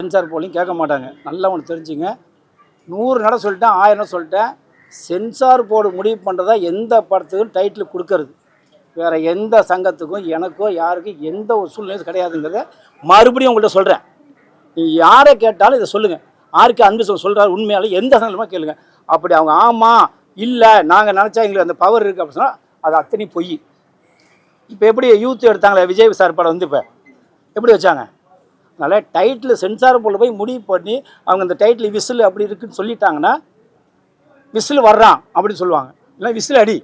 Sensor போலியும் கேட்க மாட்டாங்க. நல்லா ஒன்று தெரிஞ்சுங்க. 100 நட சொல்லிட்டேன், 1000 நட சொல்லிட்டேன். சென்சார் போர்டு முடிவு பண்ணுறதா எந்த படத்துக்கும் டைட்டில் கொடுக்கறது. வேறு எந்த சங்கத்துக்கும் எனக்கோ யாருக்கும் எந்த ஒரு சூழ்நிலையும் கிடையாதுங்கிறத மறுபடியும் உங்கள்கிட்ட சொல்கிறேன். நீங்கள் யாரை கேட்டாலும் இதை சொல்லுங்கள். யாருக்கு அன்பு சொல்கிறாரு உண்மையாலும் எந்த சங்கமாக கேளுங்க. அப்படி அவங்க ஆமாம் இல்லை நாங்கள் நினச்சா எங்களுக்கு அந்த பவர் இருக்குது அப்படின்னு சொன்னால் அது அத்தனை பொய். இப்போ எப்படி யூத் எடுத்தாங்களே விஜய் சார் படம் வந்து இப்போ எப்படி வச்சாங்க? அதனால் டைட்டில் சென்சார் போர்டில் போய் முடிவு பண்ணி அவங்க அந்த டைட்டில் விசில் அப்படி இருக்குன்னு சொல்லிட்டாங்கன்னா விசில் வர்றான் அப்படின்னு சொல்லுவாங்க. இல்லை விசில் அடி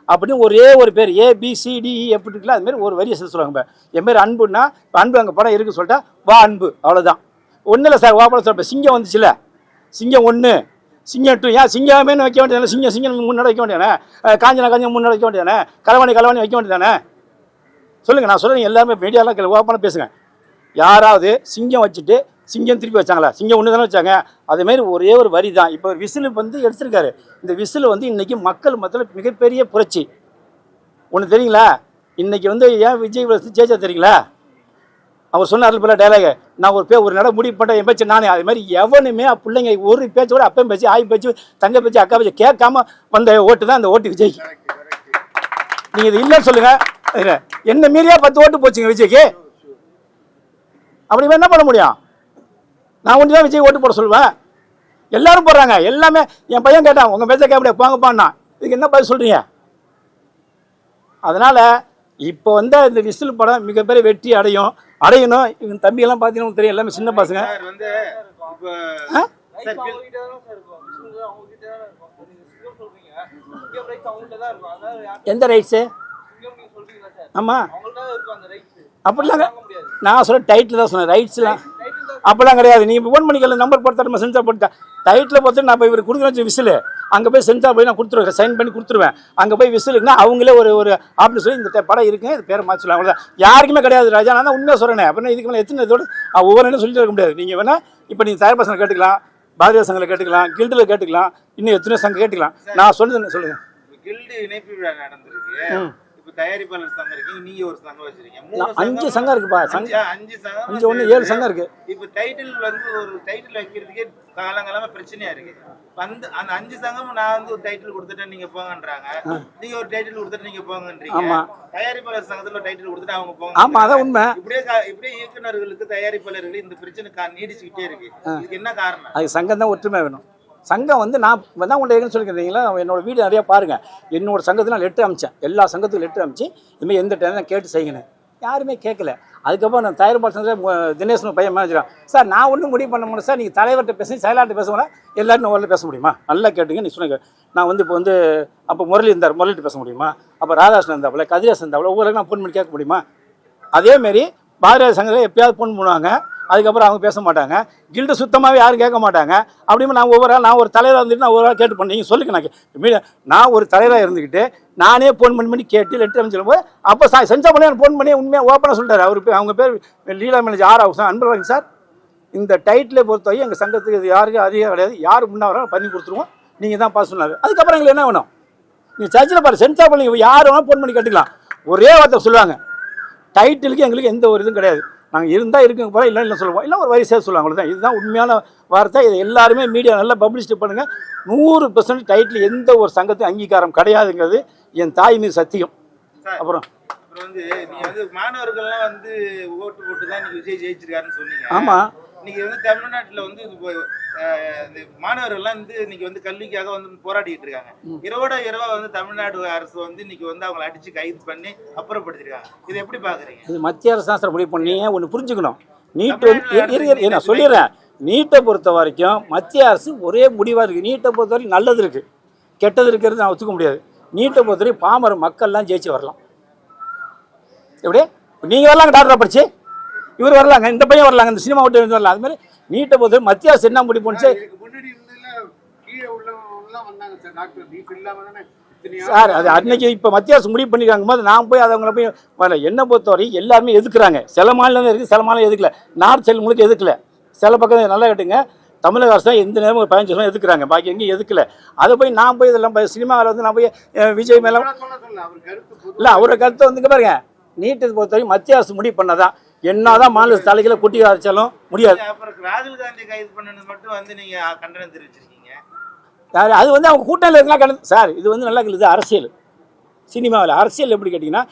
அப்படின்னு ஒரே ஒரு பேர் ABCDE எப்படி இருக்குல்ல அதுமாரி ஒரு வரியை சேர்த்து சொல்லுவாங்க. இப்போ என் பேர் அன்புன்னா இப்போ அன்பு அங்கே படம் இருக்குன்னு சொல்லிட்டா வா அன்பு அவ்வளோதான். ஒன்றும் இல்லை சார் வா படம் சொல்ல. சிங்கம் வந்துச்சுல, சிங்கம் 1 சிங்கம் 2 ஏன் சிங்கமேனு வைக்க வேண்டியதானே? சிங்கம் முன்னாடி வைக்க வேண்டியதானே? காஞ்சனா முன்னாடி வைக்க வேண்டியதானே? கலவாணி வைக்க வேண்டியதானே? சொல்லுங்கள். நான் சொல்கிறேன் எல்லாருமே மீடியாலாம் ஓப்பனாக பேசுங்க. யாராவது சிங்கம் வச்சுட்டு சிங்கம் திருப்பி வச்சாங்களா? சிங்கம் 1 தானே வச்சாங்க. அதேமாரி ஒரே ஒரு வரி தான். இப்போ விசில் வந்து எடுத்திருக்காரு. இந்த விசில் வந்து இன்றைக்கி மக்கள் மத்தியில் மிகப்பெரிய புரட்சி. ஒன்று தெரியுங்களா? இன்றைக்கி வந்து ஏன் விஜய் ஜெயிச்சா தெரியுங்களா? அவர் சொன்னார் போல டைலாக, நான் ஒரு நட முடிவு பண்ண என் பேச்சு நானே. அது மாதிரி எவனுமே பிள்ளைங்க ஒரு பேச்சு கூட அப்பன் பேச்சு ஆய் பேச்சு தங்க பேச்சு அக்கா பேச்சு கேட்காம வந்த ஓட்டு தான் அந்த ஓட்டு விஜய்க்கு. நீங்கள் இது இல்லைன்னு சொல்லுங்கள். என்ன மீறியா 10 ஓட்டு போச்சுங்க விஜய்க்கு. அப்படி என்ன பண்ண முடியும்? நான் ஒன்று தான் விஜய் ஓட்டு போட சொல்லுவேன். எல்லாரும் போடுறாங்க. எல்லாமே என் பையன் கேட்டான் உங்கள் பேச்ச கேட்படியா போங்கப்பான்னா. இதுக்கு என்ன பதில் சொல்கிறீங்க? அதனால் இப்போ வந்து இந்த விசில் படம் மிகப்பெரிய வெற்றி அடையணும். இவங்க தம்பியெல்லாம் பார்த்தீங்கன்னா தெரியும், எல்லாமே சின்ன பசங்க. எந்த ரைட்ஸு? ஆமாம் அப்படிலாம் நான் சொல்ல டைட்டில் தான் சொன்னேன். ரைட்ஸ்லாம் அப்படிலாம் கிடையாது. நீங்கள் ஃபோன் பண்ணிக்கல நம்பர் போட்டு நம்ம சென்சார் போட்டுட்டேன். டைட்டில் பார்த்து நான் போய் இவர் கொடுக்குறேன் விசில் அங்கே போய் சென்சார் போய் நான் கொடுத்துருவேன், சைன் பண்ணி கொடுத்துருவேன். அங்கே போய் விசிலுக்குன்னா அவங்களே ஒரு ஆப்னு சொல்லி இந்த படம் இருக்குங்க இது பேரை மாற்றலாம். அவ்வளோதான். யாருக்குமே கிடையாது ராஜா. நான் தான் உண்மையாக சொல்கிறேன். அப்படின்னா இதுக்கு மேலே எத்தனை இதோடு ஒவ்வொரு சொல்லிட்டு இருக்க முடியாது. நீங்கள் வேணால் இப்போ நீங்கள் தயார் பசங்களை கேட்டுக்கலாம், பாரதிய சங்கத்தில் கேட்டுக்கலாம், கில்டில் கேட்டுக்கலாம், இன்னும் எத்தனையோ சங்கம் கேட்டுக்கலாம். நான் சொல்லுது சொல்லுங்கள். கில்டு இணைப்பு விழா நடந்திருக்கு. தயாரிப்பாளர் சங்கம் இருக்கு, நீங்க ஒரு சங்கம் வச்சிருக்கீங்க. 5 சங்கம் இருக்குப்பா. 5 சங்கம் 5 1 7 சங்கம் இருக்கு. இப்போ டைட்டில் வந்து ஒரு டைட்டில் வைக்கிறதுக்கே காலங்காலமா பிரச்சனையா இருக்கு. அந்த 5 சங்கம் நான் வந்து ஒரு டைட்டில் கொடுத்துட்டேன் நீங்க போங்கன்றாங்க, நீங்க ஒரு டைட்டில் கொடுத்துட்டு நீங்க போங்கன்றீங்க. ஆமா, தயாரிப்பாளர் சங்கத்துல டைட்டில் கொடுத்துட்டு அவங்க போங்க. ஆமா, அதான் உண்மை. இப்படியே இயக்குநர்களுக்கு தயாரிப்பாளர்கள் இந்த பிரச்சனை நீடிச்சுக்கிட்டே இருக்கு. இதுக்கு என்ன காரணம்? அது சங்கம் தான் ஒற்றுமை வேணும். சங்கம் வந்து நான் தான் உங்கள்கிட்ட சொல்லிக்கிறீங்களா? என்னோடய வீடியோ நிறையா பாருங்கள். என்னோடய சங்கத்தில் நான் லெட்டர் அமிச்சேன். எல்லா சங்கத்துக்கும் லெட்டர் அமிச்சு இதுமாதிரி எந்த டைம் நான் கேட்டு செய்யணும். யாருமே கேட்கல. அதுக்கப்புறம் நான் தயாரிப்பாளர் சங்கத்தில் தினேஷ்னு பையன் மேனேஜரான் சார் நான் ஒன்றும் முடிவு பண்ண முடியும் சார். நீங்கள் தலைவர்கிட்ட பேசுங்க, செயலாளர்கிட்ட பேசுவோம்னா எல்லாரும் நான் பேச முடியுமா? நல்லா கேட்டுங்க. நீ சொன்னீங்க. நான் வந்து இப்போ வந்து அப்போ முரளிகிட்ட பேச முடியுமா? அப்போ ராதாகிருஷ்ணன் இருந்தாப்புல, கதிரேசன் இருந்தாப்புல, ஒவ்வொரு நான் ஃபோன் பண்ணி கேட்க முடியுமா? அதேமாரி பாரதிய சங்கத்தில் எப்பயாவது ஃபோன் பண்ணுவாங்க. அதுக்கப்புறம் அவங்க பேச மாட்டாங்க. கில்டு சுத்தமாகவே யாரும் கேட்க மாட்டாங்க. அப்படியுமே நான் ஒரு தலைவராக இருந்துட்டு நான் ஒரு கேட்டு பண்ணீங்க சொல்லுங்க. நான் ஒரு தலைவராக இருந்துக்கிட்டு நானே ஃபோன் பண்ணி கேட்டு லெட்டர் அமைச்சு போது அப்போ சென்சார் பண்ணி ஃபோன் பண்ணி உண்மையாக ஓப்பனாக சொல்லிட்டாரு. அவங்க பேர் லீலா மேனேஜர் R அன்பழகன் சார். இந்த டைட்டிலை பொறுத்தவரை எங்கள் சங்கத்துக்கு இது யாருக்கும் அதிகம் கிடையாது. யார் முன்னே வர பண்ணி கொடுத்துருவோம், நீங்கள் தான் பார்த்து சொன்னார். அதுக்கப்புறம் எங்களுக்கு என்ன வேணும்? நீங்கள் சர்ச்சில் பாரு சென்சார் பண்ணி யார் வேணால் ஃபோன் பண்ணி கேட்டுக்கலாம். ஒரே வார்த்தை சொல்லுவாங்க, டைட்டிலுக்கு எங்களுக்கு எந்த ஒரு இதுவும் கிடையாது. நாங்கள் இருந்தால் இருக்குங்க போல இல்லை சொல்லுவோம். இல்லை ஒரு வரி சேர்த்து சொல்லுவாங்க. அவ்வளோதான். இதுதான் உண்மையான வார்த்தை. இதை எல்லாருமே மீடியா நல்லா பப்ளிசிட்டி பண்ணுங்கள். 100% டைட்டில் எந்த ஒரு சங்கத்துக்கும் அங்கீகாரம் கிடையாதுங்கிறது என் தாய் மீது சத்தியம். அப்புறம் வந்து நீங்கள் வந்து மாணவர்கள்லாம் வந்து ஓட்டு போட்டு தான் இன்னைக்கு விஜய் ஜெயிச்சிருக்காருன்னு சொன்னீங்க. ஆமாம். இன்னைக்கு வந்து தமிழ்நாட்டில் வந்து இந்த மாணவர்கள்லாம் வந்து இன்னைக்கு வந்து கல்விக்காக வந்து போராடிட்டு இருக்காங்க. இரவா வந்து தமிழ்நாடு அரசு வந்து இன்னைக்கு வந்து அவங்களை அடிச்சு கைது பண்ணி அப்புறப்படுத்திருக்காங்க. இதை எப்படி பாக்குறீங்க? இது மத்திய அரசு முடிவு பண்ணி ஒன்று புரிஞ்சுக்கணும். நான் சொல்லிடுறேன். நீட்டை பொறுத்த வரைக்கும் மத்திய அரசு ஒரே முடிவாக இருக்குது. நீட்டை பொறுத்த வரைக்கும் நல்லது இருக்குது, கெட்டது இருக்கிறது நான் ஒத்துக்க முடியாது. நீட்டை பொறுத்த வரைக்கும் பாமர மக்கள்லாம் ஜெயிச்சு வரலாம். எப்படி நீங்கள் வரலாங்க டாக்டராக படிச்சு, இவர் வரலாங்க, இந்த பையன் வரலாங்க, இந்த சினிமா விட்டு வரலாம். அது மாதிரி நீட்டை பொறுத்த மத்திய அரசு என்ன முடிவு பண்ணுச்சு சார்? அது அன்னைக்கு இப்போ மத்திய அரசு முடிவு பண்ணிருக்காங்க போது நான் போய் அவங்கள போய் வரல. என்னை பொறுத்தவரை எல்லாருமே எதுக்குறாங்க. சில மாநிலம் இருக்குது, சில மாநிலம் எதுக்கல. நார்த் சைடு உங்களுக்கு எதுக்கல. சில பக்கம் நல்லா கேட்டுங்க, தமிழக அரசு தான் எந்த நேரமும் 15 வருஷம் எதுக்குறாங்க, பாக்கி எங்கேயும் எதுக்கல. அதை போய் நான் போய் இதெல்லாம் சினிமாவில் வந்து நான் போய் விஜய் மேலே இல்லை அவரோட கருத்தை வந்துங்க பாருங்க. நீட்டை பொறுத்தவரை மத்திய அரசு முடிவு பண்ணதான் என்னதான் மாநில தலைகளை குட்டி அரைச்சாலும் முடியாது. அப்புறம் ராகுல் காந்தி கைது பண்ணது மட்டும் வந்து நீங்க கண்டனம் தெரிவிச்சிருக்கீங்க. அது வந்து அவங்க கூட்டணியில் இருந்தால் சார் இது வந்து நல்லா இது அரசியல். சினிமாவில் அரசியல் எப்படி கேட்டிங்கன்னா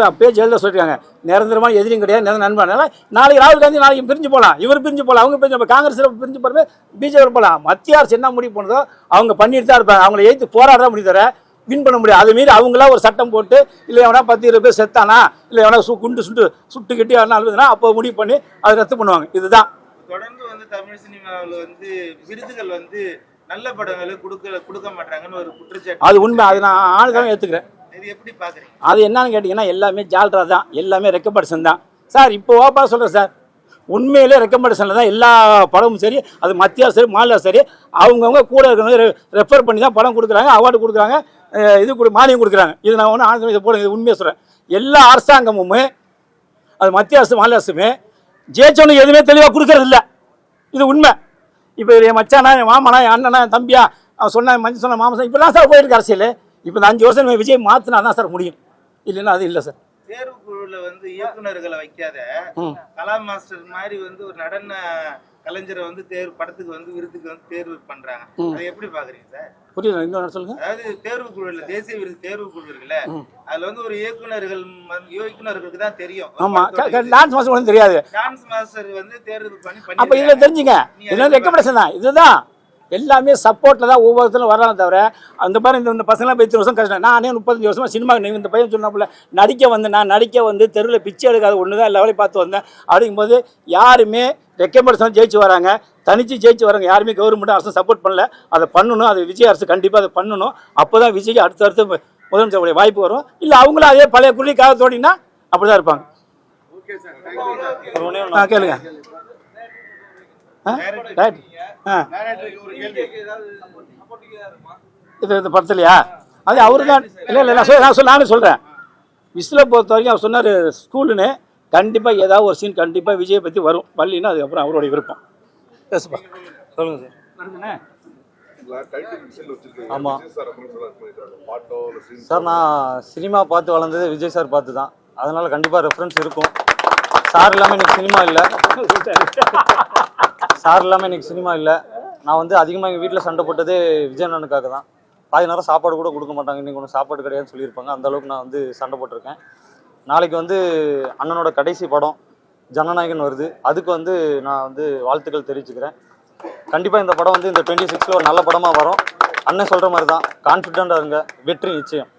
அப்பயே ஜெயலலிதா சொல்லியிருக்காங்க, நிரந்தரமான எதிரியும் கிடையாது, நிரந்தர நண்பன். நாளைக்கு ராகுல் காந்தி நாளைக்கு பிரிஞ்சு போகலாம், இவர் பிரிஞ்சு போகலாம், அவங்க பிரிஞ்சு காங்கிரஸில் பிரிஞ்சு போகிறப்ப பிஜேபி போகலாம். மத்திய அரசு என்ன முடிவு பண்ணுதோ அவங்க பண்ணிட்டு தான் இருப்பாங்க. அவங்கள எதிர்த்து போராட தான் முடிவு தர வின் பண்ண முடியாது. அது மீறி அவங்களா ஒரு சட்டம் போட்டு இல்லை எவனா 10-20 பேர் செத்தானா இல்லை எவனா குண்டு சுட்டு கட்டி அழுதுனா அப்போ முடிவு பண்ணி அதை ரத்து பண்ணுவாங்க. இதுதான் தொடர்ந்து வந்து தமிழ் சினிமாவில் வந்து விருதுகள் வந்து நல்ல படங்களை கொடுக்க மாட்டாங்கன்னு ஒரு குற்றச்சாட்டு. அது உண்மை. அது நான் ஆளுதான் ஏற்றுக்கிறேன். இது எப்படி பார்க்குறீங்க? அது என்னன்னு கேட்டிங்கன்னா எல்லாமே ஜால்ரா தான், எல்லாமே ரெக்கமெண்டேஷன் தான் சார். இப்போ ஓப்பா சொல்கிறேன் சார், உண்மையிலே ரெக்கமெண்டேஷனில் தான் எல்லா படமும் சரி, அது மத்திய அரசு சரி மாநில சரி அவங்கவுங்க கூட இருக்கிறவங்க ரெஃபர் பண்ணி தான் படம் கொடுக்குறாங்க, அவார்டு கொடுக்குறாங்க, இது மானியம் கொடுக்குறாங்க. இது நான் ஒன்று ஆனந்தம் இதை போட இது உண்மையாக சொல்கிறேன். எல்லா அரசாங்கமுமே அது மத்திய அரசு மாநில அரசுமே ஜெயிச்சவனுக்கு எதுவுமே தெளிவாக கொடுக்கறது இல்லை. இது உண்மை. இப்போ என் மச்சானா, என் மாமனா, என் அண்ணனா, என் தம்பியா, அவன் சொன்ன மஞ்சள் சொன்ன மாமன் இப்படிலாம் சார் போயிருக்கு அரசியல். இப்போ இந்த 5 வருஷம் விஜய் மாற்றினா தான் சார் முடியும், இல்லைன்னா அது இல்லை சார். தேர்வு குழுல வந்து இயக்குநர்களை வைக்காத கலா மாஸ்டர் மாதிரி வந்து ஒரு நடன கலைஞரை வந்து படத்துக்கு வந்து விருதுக்கு வந்து தேர்வு பண்றாங்க. அதை எப்படி பாக்குறீங்க சார்? புரியல, இன்னொரு சொல்லுங்க. அதாவது தேர்வு குழுல தேசிய விருது தேர்வு குழு இருக்குல்ல, அதுல வந்து ஒரு இயக்குநர்களுக்கு தான் தெரியும். ஆமா, டான்ஸ் மாஸ்டர் ஒன்றும் தெரியாது. டான்ஸ் மாஸ்டர் வந்து தேர்வு பண்ணி அப்ப இதுல தெரிஞ்சுங்க, இதெல்லாம் ரெக்கமெண்டேஷன் தான். இதுதான் எல்லாமே சப்போர்ட்டில் தான் ஒவ்வொருத்தரும் வர்றாங்க. தவிர அந்த மாதிரி இந்த பசங்களாம் 30 வருஷம் கஷ்டம். நானே 35 வருஷமாக சினிமா இந்த பையன் சொன்னாப்புல நடிக்க வந்து தெருவில் பிச்சை எடுக்காத ஒன்று தான் எல்லா வேலையும் பார்த்து வந்தேன். அப்படிங்கும்போது யாருமே ரெக்கமெண்டேஷன் ஜெயிச்சு வராங்க, தனிச்சு ஜெயிச்சு வராங்க. யாருமே கவர்மெண்ட் அரசு சப்போர்ட் பண்ணல. அதை பண்ணணும், அது விஜய் அரசு கண்டிப்பாக அதை பண்ணணும். அப்போ தான் விஜய்க்கு அடுத்தடுத்து முதலமைச்சருடைய வாய்ப்பு வரும். இல்லை அவங்களும் அதே பழைய குள்ளி காலத்தோடினா அப்படி தான் இருப்பாங்க. கேளுங்க. இந்த படத்துலையா அது அவரு தான். இல்லை நானே சொல்கிறேன். விசில பொறுத்த வரைக்கும் அவர் சொன்னார் ஸ்கூலுன்னு, கண்டிப்பாக ஏதாவது ஒரு சீன் கண்டிப்பாக விஜயை பற்றி வரும். வரலின்னா அதுக்கப்புறம் அவருடைய விருப்பம். பேசுப்பா, சொல்லுங்கள் சார். ஆமாம் சார், நான் சினிமா பார்த்து வளர்ந்தது விஜய் சார் பார்த்து தான். அதனால் கண்டிப்பாக ரெஃபரன்ஸ் இருக்கும். சார் இல்லாமல் எனக்கு சினிமா இல்லை. நான் வந்து அதிகமாக எங்கள் வீட்டில் சண்டை போட்டதே விஜய் அண்ணனுக்காக தான். பாதி நேரம் சாப்பாடு கூட கொடுக்க மாட்டாங்க, இன்றைக்கி ஒன்று சாப்பாடு கிடையாதுன்னு சொல்லியிருப்பாங்க. அந்தளவுக்கு நான் வந்து சண்டை போட்டிருக்கேன். நாளைக்கு வந்து அண்ணனோட கடைசி படம் ஜனநாயகன் வருது. அதுக்கு வந்து நான் வந்து வாழ்த்துக்கள் தெரிவிச்சுக்கிறேன். கண்டிப்பாக இந்த படம் வந்து இந்த 26ல் ஒரு நல்ல படமாக வரும். அண்ணன் சொல்கிற மாதிரி தான், கான்ஃபிடென்ட்டாக இருங்க, வெற்றி நிச்சயம்.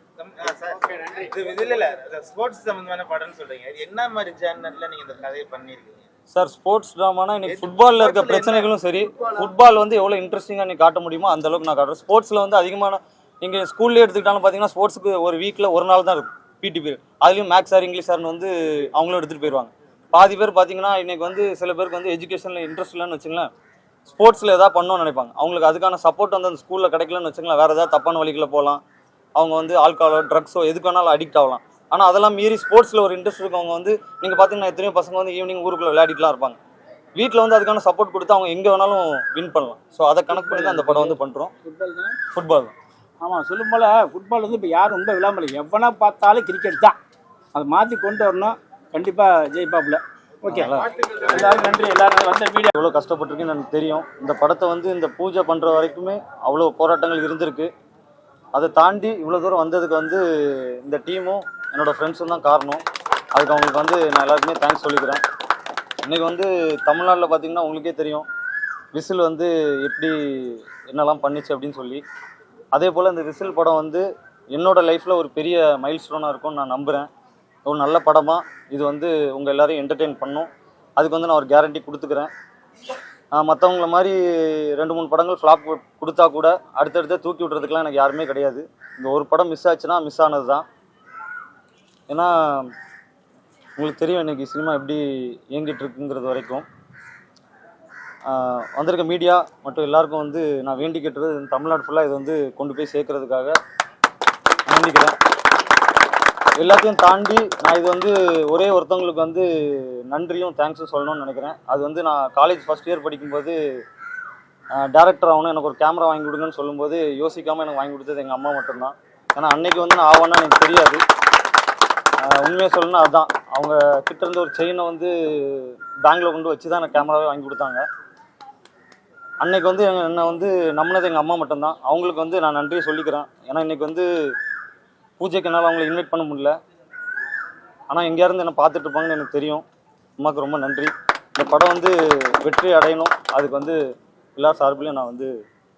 ஸ்போர்ட்ஸ் சம்பந்தமான படம்னு சொல்றீங்க, என்ன மாதிரி ஜானர்ல நீங்க இந்த கதையை பண்ணிருக்கீங்க சார்? ஸ்போர்ட்ஸ் ட்ராமானா இன்னைக்கு ஃபுட்பாலில் இருக்க பிரச்சனைகளும் சரி, ஃபுட்பால் வந்து எவ்வளோ இன்ட்ரெஸ்டிங்காக நீ காட்ட முடியுமோ அந்த அளவுக்கு நான் காட்டுறேன். ஸ்போர்ட்ஸில் வந்து அதிகமான நீங்கள் ஸ்கூல்லேயே எடுத்துக்கிட்டாலும் பார்த்தீங்கன்னா ஸ்போர்ட்ஸுக்கு ஒரு வீக்கில் ஒரு நாள் தான் இருக்கும் பிடி பீரியட். அதுலேயும் மேக்ஸ் சார் இங்கிலீஷ் சார்னு வந்து அவங்களும் எடுத்துகிட்டு போயிடுவாங்க. பாதி பேர் பார்த்தீங்கன்னா இன்றைக்கி வந்து சில பேருக்கு வந்து எஜுகேஷனில் இன்ட்ரெஸ்ட் இல்லைன்னு வச்சுங்களேன், ஸ்போர்ட்ஸில் எதாவது பண்ணணும்னு நினைப்பாங்க. அவங்களுக்கு அதுக்கான சப்போர்ட் வந்து அந்த ஸ்கூலில் கிடைக்கலன்னு வச்சுங்களேன், வேறு ஏதாவது தப்பான வழிகளில் போகலாம். அவங்க வந்து ஆல்கஹாலோ ட்ரக்ஸோ எதுக்கு வேணாலும் அடிக்ட் ஆகலாம். ஆனால் அதெல்லாம் மீறி ஸ்போர்ட்ஸில் ஒரு இன்ட்ரெஸ்ட் இருக்கவங்க வந்து நீங்கள் பார்த்தீங்கன்னா எத்தனையோ பசங்க வந்து ஈவினிங் ஊருக்குள்ளே விளையாடிட்டுலாம் இருப்பாங்க. வீட்டில் வந்து அதுக்கான சப்போர்ட் கொடுத்து அவங்க எங்கே வேணாலும் வின் பண்ணலாம். ஸோ அதை கனெக்ட் பண்ணி தான் அந்த படம் வந்து பண்ணுறோம். ஃபுட்பால் தான். ஆமாம், சொல்லும் போல் ஃபுட்பால் வந்து இப்போ யாரும் ரொம்ப விளாம்பலை, எவனா பார்த்தாலும் கிரிக்கெட் தான். அதை மாற்றி கொண்டு வரணும். கண்டிப்பாக ஜெயிப்பாப்புல. ஓகே, எல்லாரும் நன்றி. எல்லாரும் வந்த மீடியா எவ்வளோ கஷ்டப்பட்டிருக்குன்னு எனக்கு தெரியும். இந்த படத்தை வந்து இந்த பூஜை பண்ணுற வரைக்குமே அவ்வளோ போராட்டங்கள் இருந்திருக்கு. அதை தாண்டி இவ்வளோ தூரம் வந்ததுக்கு வந்து இந்த டீமும் என்னோடய ஃப்ரெண்ட்ஸும் தான் காரணம். அதுக்கு அவங்களுக்கு வந்து நான் எல்லாருக்குமே தேங்க்ஸ் சொல்லிக்கிறேன். இன்றைக்கி வந்து தமிழ்நாட்டில் பார்த்திங்கன்னா உங்களுக்கே தெரியும் விசில் வந்து எப்படி என்னெல்லாம் பண்ணிச்சு அப்படின்னு சொல்லி. அதே போல் இந்த விசில் படம் வந்து என்னோடய லைஃப்பில் ஒரு பெரிய மைல் ஸ்டோனாக இருக்கும்னு நான் நம்புகிறேன். ஒரு நல்ல படமாக இது வந்து உங்கள் எல்லோரையும் என்டர்டெயின் பண்ணும். அதுக்கு வந்து நான் ஒரு கேரண்டி கொடுத்துக்கிறேன். மற்றவங்கள மாதிரி 2-3 படங்கள் ஃப்ளாப் கொடுத்தா கூட அடுத்தடுத்து தூக்கி விட்றதுக்கெலாம் எனக்கு யாருமே கிடையாது. இந்த ஒரு படம் மிஸ் ஆச்சுன்னா மிஸ் ஆனது தான். ஏன்னா உங்களுக்கு தெரியும் இன்றைக்கி சினிமா எப்படி இயங்கிட்டு இருக்குங்கிறது வரைக்கும். வந்திருக்க மீடியா மற்றும் எல்லாருக்கும் வந்து நான் வேண்டிக்கிட்டது தமிழ்நாடு ஃபுல்லாக இது வந்து கொண்டு போய் சேர்க்கறதுக்காக வேண்டிக்கிறேன். எல்லாத்தையும் தாண்டி நான் இது வந்து ஒரே ஒருத்தவங்களுக்கு வந்து நன்றியும் தேங்க்ஸும் சொல்லணும்னு நினைக்கிறேன். அது வந்து நான் காலேஜ் ஃபஸ்ட் இயர் படிக்கும்போது டேரக்டர் ஆகணும், எனக்கு ஒரு கேமரா வாங்கி கொடுங்கன்னு சொல்லும்போது யோசிக்காமல் எனக்கு வாங்கி கொடுத்தது எங்கள் அம்மா மட்டும்தான். ஏன்னா அன்றைக்கி வந்து நான் ஆவானா எனக்கு தெரியாது. உண்மையாக சொல்லணும்னா அதுதான், அவங்க கிட்ட இருந்த ஒரு செயினை வந்து பேங்கில் கொண்டு வச்சு தான் எனக்கு கேமராவே வாங்கி கொடுத்தாங்க. அன்னைக்கு வந்து என்னை வந்து நம்பினது எங்கள் அம்மா மட்டும்தான். அவங்களுக்கு வந்து நான் நன்றியை சொல்லிக்கிறேன். ஏன்னா இன்றைக்கி வந்து பூஜைக்கு என்னால் அவங்கள இன்வைட் பண்ண முடியல. ஆனால் எங்கேயாருந்து என்னை பார்த்துட்டு இருப்பாங்கன்னு எனக்கு தெரியும். அம்மாவுக்கு ரொம்ப நன்றி. இந்த படம் வந்து வெற்றி அடையணும், அதுக்கு வந்து எல்லா சார்பிலையும் நான் வந்து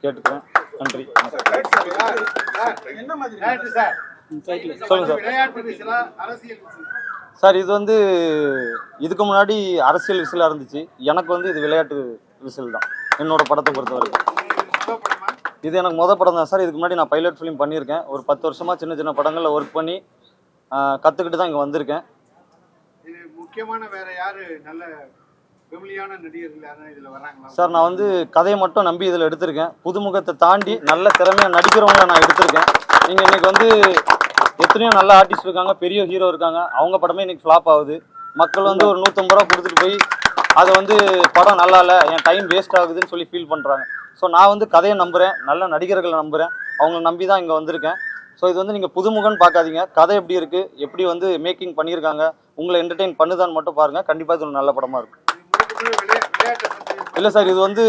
கேட்டுக்கிறேன். நன்றி. சொல்லுங்கள் சார். இது வந்து இதுக்கு முன்னாடி அரசியல் விசிலாக இருந்துச்சு. எனக்கு வந்து இது விளையாட்டு விசில் தான் என்னோட படத்தை பொறுத்த வரைக்கும். இது எனக்கு மொதல் படம் தான் சார். இதுக்கு முன்னாடி நான் பைலட் ஃபிலிம் பண்ணியிருக்கேன். ஒரு 10 வருஷமாக சின்ன சின்ன படங்களில் ஒர்க் பண்ணி கற்றுக்கிட்டு தான் இங்கே வந்திருக்கேன். இது முக்கியமான வேற யாரு நல்ல ஃபெமிலியான நடிகர்கள் யாரும் இதில் வராங்களா சார்? நான் வந்து கதையை மட்டும் நம்பி இதில் எடுத்திருக்கேன். புதுமுகத்தை தாண்டி நல்ல திறமையாக நடிக்கிறவங்கள நான் எடுத்திருக்கேன். நீங்கள் இன்றைக்கி வந்து எத்தனையோ நல்ல ஆர்டிஸ்ட் இருக்காங்க, பெரிய ஹீரோ இருக்காங்க. அவங்க படமே இன்றைக்கி ஃப்ளாப் ஆகுது. மக்கள் வந்து ஒரு 150 ரூபா கொடுத்துட்டு போய் அதை வந்து படம் நல்லா இல்லை, என் டைம் வேஸ்ட் ஆகுதுன்னு சொல்லி ஃபீல் பண்ணுறாங்க. ஸோ நான் வந்து கதையை நம்புகிறேன், நல்ல நடிகர்களை நம்புகிறேன். அவங்கள நம்பி தான் இங்கே வந்திருக்கேன். ஸோ இது வந்து நீங்கள் புதுமுகன்னு பார்க்காதீங்க. கதை எப்படி இருக்குது, எப்படி வந்து மேக்கிங் பண்ணியிருக்காங்க, உங்களை என்டர்டெயின் பண்ணுதான்னு மட்டும் பாருங்கள். கண்டிப்பாக இது ஒரு நல்ல படமாக இருக்கும். இல்லை சார், இது வந்து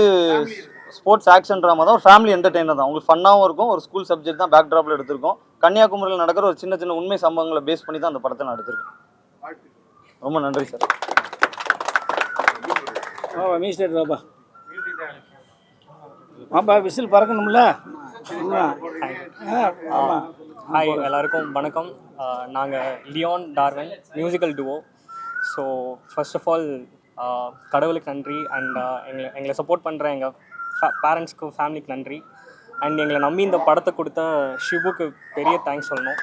ஸ்போர்ட்ஸ் ஆக்ஷன் ட்ராமா தான். ஒரு ஃபேமிலி என்டர்டெய்னர் தான். உங்களுக்கு ஃபன்னாகவும் இருக்கும். ஒரு ஸ்கூல் சப்ஜெக்ட் தான் பேக் ட்ராப்பில் எடுத்திருக்கோம். கன்னியாகுமரியில் நடக்கிற ஒரு சின்ன சின்ன உண்மை சம்பவங்களை பேஸ் பண்ணி தான் அந்த படத்தை நான் எடுத்திருக்கேன். ரொம்ப நன்றி sir. Mister Baba Baba whistle பறக்கணும்ல. ஹாய் எல்லாருக்கும் வணக்கம். நாங்கள் Leon Darwin musical duo. So first of all கடவுளுக்கு நன்றி. அண்ட் எங்களை சப்போர்ட் பண்ணுற எங்கள் பேரண்ட்ஸ்க்கு, ஃபேமிலிக்கு நன்றி. அண்ட் எங்களை நம்பி இந்த படத்தை கொடுத்த ஷிபுக்கு பெரிய தேங்க்ஸ் சொல்லணும்.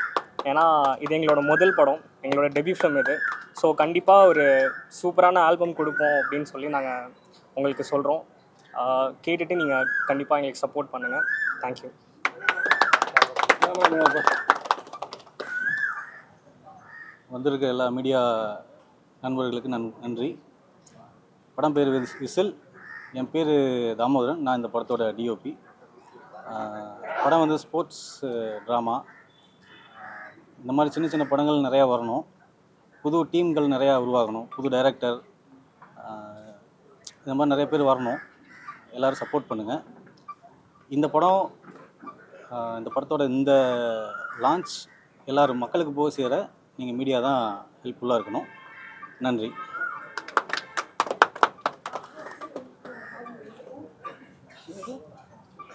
ஏன்னா இது எங்களோட முதல் படம், எங்களோட டெபியூ ஃபிலிம் இது. ஸோ கண்டிப்பாக ஒரு சூப்பரான ஆல்பம் கொடுப்போம் அப்படின்னு சொல்லி நாங்கள் உங்களுக்கு சொல்கிறோம். கேட்டுட்டு நீங்கள் கண்டிப்பாக எங்களுக்கு சப்போர்ட் பண்ணுங்கள். தேங்க்யூ. வந்திருக்க எல்லா மீடியா நண்பர்களுக்கு நன்றி. படம் பேர் விசில். என் பேர் தாமோதரன். நான் இந்த படத்தோட டிஓபி. படம் வந்து ஸ்போர்ட்ஸ் ட்ராமா. இந்த மாதிரி சின்ன சின்ன படங்கள் நிறையா வரணும். புது டீம்கள் நிறையா உருவாகணும். புது டைரக்டர், இந்த மாதிரி நிறைய பேர் வரணும். எல்லோரும் சப்போர்ட் பண்ணுங்கள். இந்த படத்தோட இந்த லான்ச் எல்லோரும் மக்களுக்கு போக சேர நீங்கள் மீடியா தான் ஹெல்ப்ஃபுல்லாக இருக்கணும். நன்றி.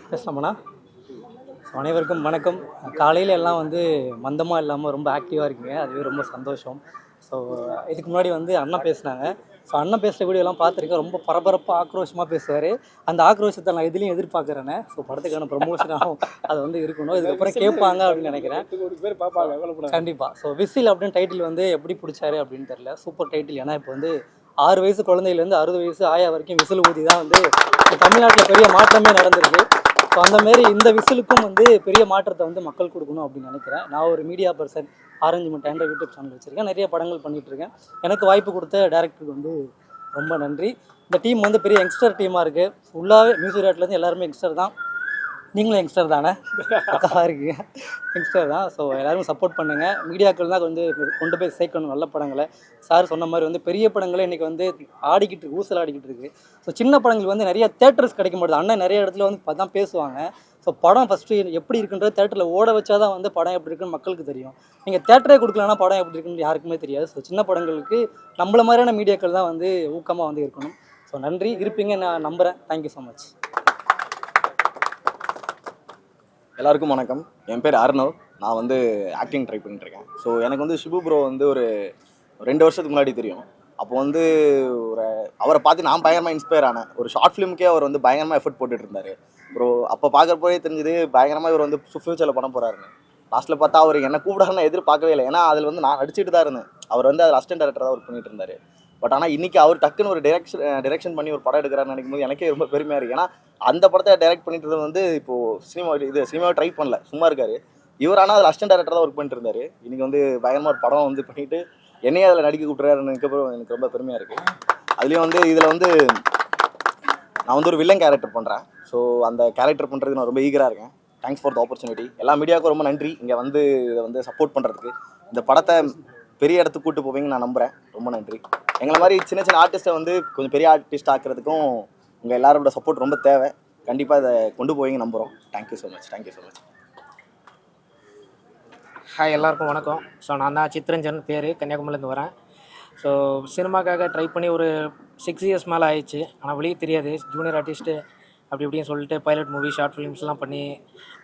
பேசலாமாண்ணா? அனைவருக்கும் வணக்கம். காலையில் எல்லாம் வந்து மந்தமாக இல்லாமல் ரொம்ப ஆக்டிவாக இருக்கீங்க, அதுவே ரொம்ப சந்தோஷம். ஸோ இதுக்கு முன்னாடி வந்து அண்ணா பேசினாங்க. ஸோ அண்ணன் பேசுகிற வீடியோலாம் பார்த்துருக்கேன். ரொம்ப பரபரப்பாக ஆக்ரோஷமாக பேசுவார். அந்த ஆக்ரோஷத்தை நான் எதுலேயும் எதிர்பார்க்குறேனே. ஸோ படத்துக்கான ப்ரமோஷனாகவும் அது வந்து இருக்கணும். இதுக்கப்புறம் கேட்பாங்க அப்படின்னு நினைக்கிறேன். கண்டிப்பாக. ஸோ விசில் அப்படின்னு டைட்டில் வந்து எப்படி பிடிச்சாரு அப்படின்னு தெரியல. Super title. ஏன்னா இப்போ வந்து 6 வயசு குழந்தையிலேருந்து 60 வயசு ஆயா வரைக்கும் விசில் ஊதி தான் வந்து தமிழ்நாட்டில் பெரிய மாற்றமே நடந்திருக்கு. ஸோ அந்தமாரி இந்த விசிலுக்கும் வந்து பெரிய மாற்றத்தை வந்து மக்கள் கொடுக்கணும் அப்படின்னு நினைக்கிறேன். நான் ஒரு மீடியா பர்சன், ஆரஞ்சுமெண்ட் என்ற யூடியூப் சேனல் வச்சுருக்கேன். நிறைய படங்கள் பண்ணிகிட்ருக்கேன். எனக்கு வாய்ப்பு கொடுத்த டேரக்டருக்கு வந்து ரொம்ப நன்றி. இந்த டீம் வந்து பெரிய யங்ஸ்டர் டீமாக இருக்குது. ஃபுல்லாகவே மியூசிக் ரேட்லேருந்து எல்லாருமே யங்ஸ்டர் தான். நீங்களும் யங்ஸ்டர் தானே? பக்கமாக இருக்குங்க, யங்ஸ்டர் தான். ஸோ எல்லோரும் சப்போர்ட் பண்ணுங்கள். மீடியாக்கள் தான் வந்து கொண்டு போய் சேர்க்கணும் நல்ல படங்களை. சார் சொன்ன மாதிரி வந்து பெரிய படங்களே இன்றைக்கி வந்து ஆடிக்கிட்டு இருக்கு, ஊசல் ஆடிக்கிட்டு இருக்குது. ஸோ சின்ன படங்கள் வந்து நிறைய தேட்டர்ஸ் கிடைக்க மாட்டுது. அண்ணன் நிறைய இடத்துல வந்து தான் பேசுவாங்க. ஸோ படம் ஃபஸ்ட்டு எப்படி இருக்குன்றது தேட்டரில் ஓட வச்சா தான் வந்து படம் எப்படி இருக்குன்னு மக்களுக்கு தெரியும். நீங்கள் தேட்டரே கொடுக்கலன்னா படம் எப்படி இருக்குன்னு யாருக்குமே தெரியாது. ஸோ சின்ன படங்களுக்கு நம்மள மாதிரியான மீடியாக்கள் தான் வந்து ஊக்கமாக வந்து இருக்கணும். ஸோ நன்றி, இருப்பீங்க நான் நம்புகிறேன். Thank you so much. எல்லாருக்கும் வணக்கம். என் பேர் அர்ணவ். நான் வந்து ஆக்டிங் ட்ரை பண்ணிட்டுருக்கேன். ஸோ எனக்கு வந்து ஷிபு ப்ரோ வந்து ஒரு 2 வருஷத்துக்கு முன்னாடி தெரியும். அப்போ வந்து அவரை பார்த்து நான் பயங்கரமாக இன்ஸ்பயர் ஆனேன். ஒரு ஷார்ட் ஃபிலிமுக்கே அவர் வந்து பயங்கரமாக எஃபர்ட் போட்டுட்டு இருந்தார் ப்ரோ. அப்போ பார்க்குறப்போயே தெரிஞ்சது பயங்கரமாக இவர் வந்து ஃபியூச்சரில் பண்ண போகிறாருன்னு. லாஸ்ட்டில் பார்த்தா அவர் என்னை கூப்பிடாருன்னு எதிர்பார்க்கவே இல்லை. ஏன்னா அதில் வந்து நான் நடிச்சிட்டு தான் இருந்தேன். அவர் வந்து அதில் அசிஸ்டன்ட் டைரக்டராக ஒர்க் பண்ணிட்டு இருந்தார். பட் ஆனால் இன்றைக்கி அவர் டக்குன்னு ஒரு டைரக்ஷன் பண்ணி ஒரு படம் எடுக்கிறாருன்னு நினைக்கும் போது எனக்கே ரொம்ப பெருமையாக இருக்குது. ஏன்னா அந்த படத்தை டைரக்ட் பண்ணிட்டு வந்து இப்போது சினிமாவை ட்ரை பண்ணல, சும்மா இருக்கார் இவர். ஆனால் அதில் அசிஸ்டன்ட் டைரக்டர் தான் ஒர்க் பண்ணிட்டு இருந்தார். இன்றைக்கி வந்து பயங்கரமாக ஒரு படம் வந்து பண்ணிவிட்டு என்னையே அதில் நடிக்க கூப்பிட்றாருன்னு எனக்கு ரொம்ப பெருமையாக இருக்குது. அதுலேயும் வந்து இதில் வந்து நான் வந்து ஒரு வில்லன் கேரக்டர் பண்ணுறேன். ஸோ அந்த கேரக்டர் பண்ணுறதுக்கு நான் ரொம்ப ஈகராக இருக்கேன். Thanks for the opportunity. எல்லா மீடியாவுக்கும் ரொம்ப நன்றி இங்கே வந்து இதை வந்து சப்போர்ட் பண்ணுறதுக்கு. இந்த படத்தை பெரிய இடத்துக்கு கூட்டு போவீங்கன்னு நான் நம்புகிறேன். ரொம்ப நன்றி. எங்களை மாதிரி சின்ன சின்ன ஆர்டிஸ்ட்டை வந்து கொஞ்சம் பெரிய ஆர்டிஸ்ட் ஆக்கிறதுக்கும் உங்கள் எல்லாரோட சப்போர்ட் ரொம்ப தேவை. கண்டிப்பாக இதை கொண்டு போவீங்கன்னு நம்புகிறோம். Thank you so much. Thank you so much. Hi, எல்லாருக்கும் வணக்கம். ஸோ நான் தான் சித்ரஞ்சன் பேர், கன்னியாகுமரிலேருந்து வரேன். ஸோ சினிமாக்காக ட்ரை பண்ணி ஒரு 6 இயர்ஸ் மேலே ஆயிடுச்சு. ஆனால் வெளியே தெரியாது, ஜூனியர் ஆர்டிஸ்ட்டு அப்படி இப்படின்னு சொல்லிட்டு பைலட் மூவி, ஷார்ட் ஃபிலிம்ஸ்லாம் பண்ணி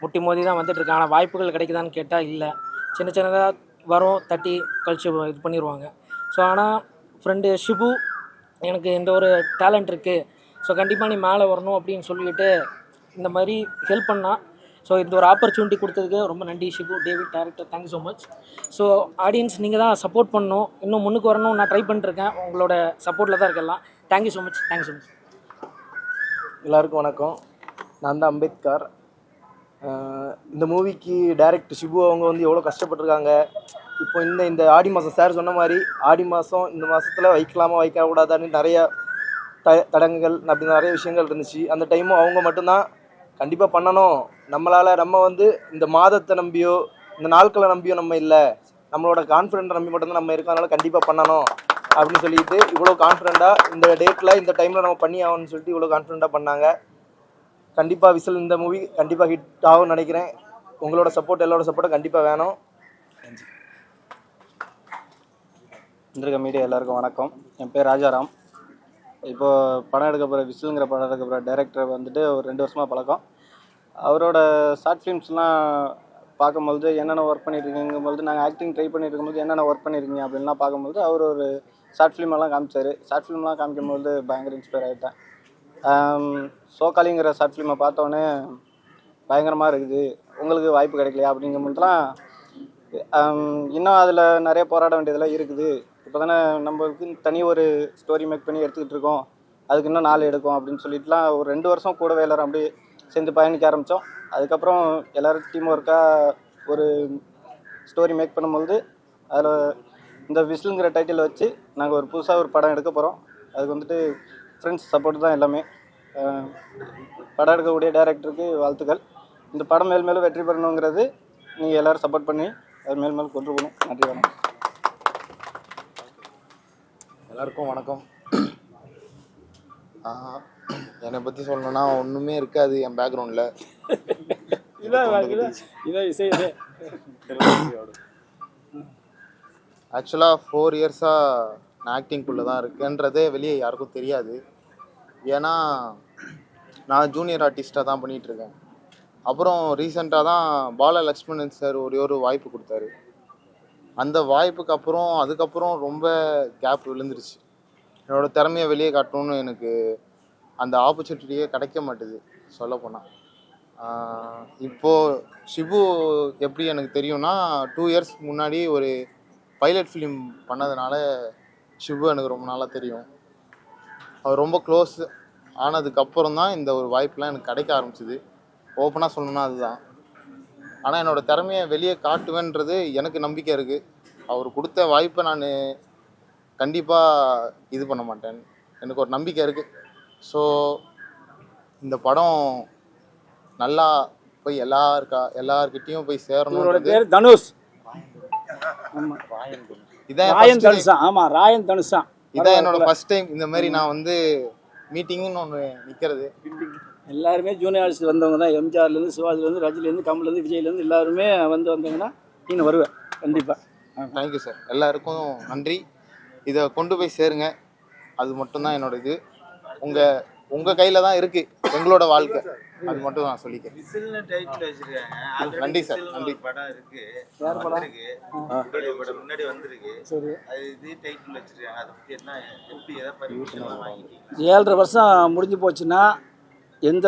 முட்டி மோதி தான் வந்துட்டுருக்கேன். ஆனால் வாய்ப்புகள் கிடைக்குதான்னு கேட்டால் இல்லை. சின்னதாக வரும், தட்டி கழிச்சு இது பண்ணிடுவாங்க. ஸோ ஆனால் ஃப்ரெண்டு ஷிபு எனக்கு இந்த ஒரு டேலண்ட் இருக்குது, ஸோ கண்டிப்பாக நீ மேலே வரணும் அப்படின்னு சொல்லிட்டு இந்த மாதிரி ஹெல்ப் பண்ணால். ஸோ இந்த ஒரு ஆப்பர்ச்சுனிட்டி கொடுத்ததுக்கு ரொம்ப நன்றி Shibu, David, director. Thank you so much. So audience நீங்கள் தான் சப்போர்ட் பண்ணணும், இன்னும் முன்னுக்கு வரணும். நான் ட்ரை பண்ணிட்டுருக்கேன், உங்களோட சப்போர்ட்டில் தான் இருக்கலாம். Thank you so much. Thank you so much. எல்லாருக்கும் வணக்கம். நான் தான் அம்பேத்கர். இந்த மூவிக்கு டைரக்டர் ஷிபு அவங்க வந்து எவ்வளோ கஷ்டப்பட்டிருக்காங்க. இப்போ இந்த ஆடி மாதம் சார் சொன்ன மாதிரி ஆடி மாதம் இந்த மாதத்தில் வைக்கலாமா வைக்கக்கூடாதான்னு நிறைய தடங்குகள் அப்படி நிறைய விஷயங்கள் இருந்துச்சு. அந்த டைமும் அவங்க மட்டும்தான் கண்டிப்பாக பண்ணணும், நம்ம வந்து இந்த மாதத்தை நம்பியோ இந்த நாட்களை நம்பியோ நம்ம இல்லை, நம்மளோட கான்ஃபிடென்ட்டை நம்பி மட்டும்தான் நம்ம இருக்கோம், அதனால் கண்டிப்பாக பண்ணணும் அப்படின்னு சொல்லிட்டு இவ்வளோ கான்ஃபிடென்ட்டாக இந்த டேட்டில் இந்த டைமில் நம்ம பண்ணி ஆகணும்னு சொல்லிட்டு இவ்வளோ கான்ஃபிடென்ட்டாக பண்ணாங்க. கண்டிப்பாக விசில் இந்த மூவி கண்டிப்பாக ஹிட் ஆகும்னு நினைக்கிறேன். உங்களோட சப்போர்ட், எல்லாரோட சப்போர்ட்டும் கண்டிப்பாக வேணும். வந்திருக்க மீடியா எல்லாருக்கும் வணக்கம். என் பேர் ராஜாராம். இப்போது படம் எடுக்க போகிற விசிலுங்கிற படம் எடுக்க போகிற டைரக்டர் வந்துட்டு ஒரு 2 வருஷமாக பழக்கம். அவரோட ஷார்ட் ஃபிலிம்ஸ்லாம் பார்க்கும்போது என்னென்ன ஒர்க் பண்ணியிருக்கீங்கும்போது, நாங்கள் ஆக்டிங் ட்ரை பண்ணியிருக்கும்போது என்னென்ன ஒர்க் பண்ணியிருக்கீங்க அப்படின்லாம் பார்க்கும்போது அவர் ஒரு ஷார்ட் ஃபிலிமெல்லாம் காமிச்சார். ஷார்ட் ஃபிலிம்லாம் காமிக்கும்போது பயங்கர இன்ஸ்பயர் ஆகிட்டேன். சோக்காலிங்கிற ஷார்ட் ஃபிலிமை பார்த்தோன்னே பயங்கரமாக இருக்குது, உங்களுக்கு வாய்ப்பு கிடைக்கலையா அப்படிங்கும்போதுலாம் இன்னும் அதில் நிறைய போராட வேண்டியதெல்லாம் இருக்குது. இப்போ தானே நம்மளுக்கு தனி ஒரு ஸ்டோரி மேக் பண்ணி எடுத்துக்கிட்டு இருக்கோம், அதுக்கு இன்னும் 4 எடுக்கும் அப்படின்னு சொல்லிட்டுலாம் ஒரு 2 வருஷம் கூடவே எல்லோரும் அப்படியே சேர்ந்து பயணிக்க ஆரம்பித்தோம். அதுக்கப்புறம் எல்லோரும் டீம் ஒர்க்காக ஒரு ஸ்டோரி மேக் பண்ணும்போது அதில் இந்த விசிலுங்கிற டைட்டில் வச்சு நாங்கள் ஒரு புதுசாக ஒரு படம் எடுக்க போகிறோம். அதுக்கு வந்துட்டு ஃப்ரெண்ட்ஸ் சப்போர்ட் தான் எல்லாமே. படம் எடுக்கக்கூடிய டைரக்டருக்கு வாழ்த்துக்கள். இந்த படம் மேல் மேலும் வெற்றி பெறணுங்கிறது நீங்கள் எல்லோரும் சப்போர்ட் பண்ணி அது மேல் மேலும் கொண்டு போகணும். நன்றி, வணக்கம். எல்லாருக்கும் வணக்கம். என்னை பற்றி சொல்லணும்னா ஒன்றுமே இருக்காது என் பேக்ரவுண்டில். ஆக்சுவலாக 4 இயர்ஸாக நான் ஆக்டிங்குள்ளே தான் இருக்கேன்றதே வெளியே யாருக்கும் தெரியாது. ஏன்னா நான் ஜூனியர் ஆர்டிஸ்ட்டாக தான் பண்ணிகிட்ருக்கேன். அப்புறம் ரீசெண்டாக தான் பாலலக்ஷ்மணன் சார் ஒரு வாய்ப்பு கொடுத்தாரு. அந்த வாய்ப்புக்கு அப்புறம் அதுக்கப்புறம் ரொம்ப கேப் விழுந்துருச்சு. என்னோடய திறமையை வெளியே காட்டணும்னு எனக்கு அந்த ஆப்பர்ச்சுனிட்டியே கிடைக்க மாட்டுது சொல்லப்போனால். இப்போது ஷிபு எப்படி எனக்கு தெரியும்னா 2 இயர்ஸ் முன்னாடி ஒரு பைலட் ஃபிலிம் பண்ணதுனால ஷிபு எனக்கு ரொம்ப நாளாக தெரியும். அவர் ரொம்ப க்ளோஸ் ஆனதுக்கப்புறம் தான் இந்த ஒரு வாய்ப்பெலாம் எனக்கு கிடைக்க ஆரம்பிச்சிது. ஓப்பனாக சொல்லணும்னா அதுதான். ஆனால் என்னோடய திறமையை வெளியே காட்டுவேன்றது எனக்கு நம்பிக்கை இருக்குது. அவர் கொடுத்த வாய்ப்பை நான் கண்டிப்பாக இது பண்ண மாட்டேன், எனக்கு ஒரு நம்பிக்கை இருக்குது. ஸோ இந்த படம் நல்லா போய் எல்லார்கிட்டையும் போய் சேரணும். தனுஷ். இதான் ராயன் தனுஷா. ஆமாம், ராயன் தனுஷா. இதான் என்னோட ஃபர்ஸ்ட் டைம் இந்த மாதிரி நான் வந்து மீட்டிங்னு ஒன்று நிற்கிறது. எல்லாருமே ஜூனியர் ஆர்டிஸ்ட் வந்தவங்க தான். எம்ஜிஆர்லேருந்து, சிவாஜிலேருந்து, ரஜினிலேருந்து, கமல்லேருந்து, விஜய்லேருந்து எல்லாருமே வந்தவங்கன்னா நீ வருவேன் கண்டிப்பாக. Thank you sir. எல்லாருக்கும் நன்றி. இதை கொண்டு போய் சேருங்க, அது மட்டும்தான் என்னோட இது. உங்கள் கையில் தான் இருக்குது எங்களோட வாழ்க்கை, அது மட்டும் நான் சொல்லிக்கிறேன். விசில்னு டைட்டில் வச்சிருக்காங்க. நன்றி சார், நன்றி. படம் இருக்கு, முன்னாடி வந்திருக்கு. அது இது டைட்டில் வச்சிருக்காங்க. அதை பற்றி என்ன எப்படி எதாவது பர்மிஷன் வாங்கிட்டீங்க? 7.5 வருஷம் முடிஞ்சு போச்சுன்னா எந்த